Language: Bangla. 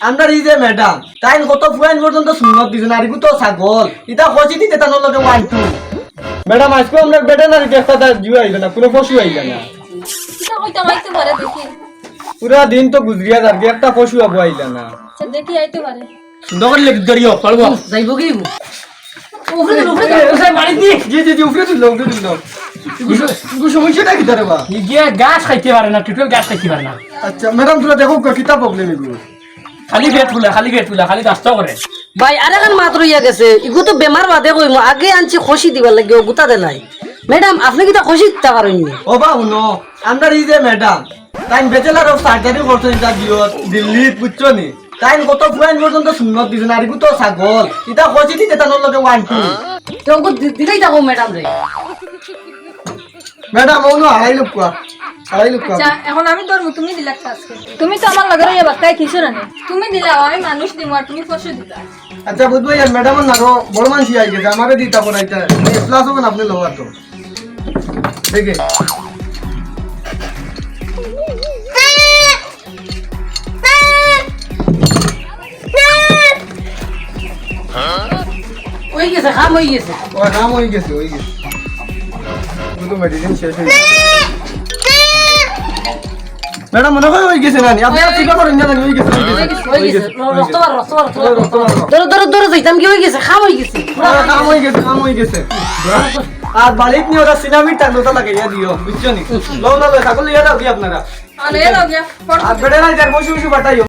আমরা এই যে ম্যাডাম তাই কত ফুয়াইন পর্যন্ত সুন্নত দিছেন আর তো ছাগল এটা খসি দিতে তানোর লগে 1 2 ম্যাডাম আজকে আমরা ভেটেরিনারি একটা জিও আইলো না পুরো পশু আইলো না কিটা কইতা মাইতে পারে দেখি পুরা দিন তো গুজরিয়া যার একটা পশু আবু আইলো না আচ্ছা দেখি আইতে পারে সুন্দর করে লেখ দরিও পারবো যাইবো কি উপরে মারি দি জি জি জি উপরে তুলো তুই সমস্যাটা কি তারে বা গিয়ে গাছ খাইতে পারে না টোটাল গাছ খাইতে পারে না আচ্ছা ম্যাডাম তোরা দেখো কিতা প্রবলেম এগুলো খালি পেট ফুলা খালি নাস্তা করে ভাই আর এখন মাত্র ইয়া গেছে ইগু তো বেমার বাদে কইমু আগে আনছি খসি দিবার লাগে গুতা দে নাই ম্যাডাম আপনি কি তা খসি দিতে পারেন নি ও বা উনো আমরা এই যে ম্যাডাম তাই ব্যাচেলর অফ সার্জারি করছেন এটা দিও দিল্লি বুঝছো নি তাই কত ফুয়াইন পর্যন্ত সুন্নত দিছেন আর তো ছাগল এটা খসি দিতে তানোর লগে 1 2 তো দিলেই থাকো ম্যাডাম রে ম্যাডাম ওনো আড়াই লোক কোয়া আচ্ছা এখন আমি ধরবো তুমি দিলা আজকে তুমি তো আমার লগে রইয়া বাক্কাই কিছু না নে তুমি দিলা আমি মানুষ দিমু আর তুমি ফসে দিলা আচ্ছা বুঝবো ইয়ার ম্যাডাম না বড় মানসি আই গেছে আমারে দিতা পড়াইতা ক্লাস হবে না আপনি লোয়ার তো দেখে ওই গেছে খাম হই গেছে ও নাম হয়ে গেছে তো মেডিসিন শেষ হয়ে ম্যাডাম মনে হয় হয়ে গেছে না আপনি ঠিক করেন না হয়ে গেছে হই গেছে রক্ত বার ধরো যাইতাম কি হই গেছে খাম হই গেছে কাম হয়ে গেছে আর বালিক নিয়ে ওরা সিনামির টাকা লাগাইয়া দিও বুঝছো নি লো লো সকল ইয়া দাও দি আপনারা আরে লাগা আর বেড়ে না যার বসে বসে বাটাইও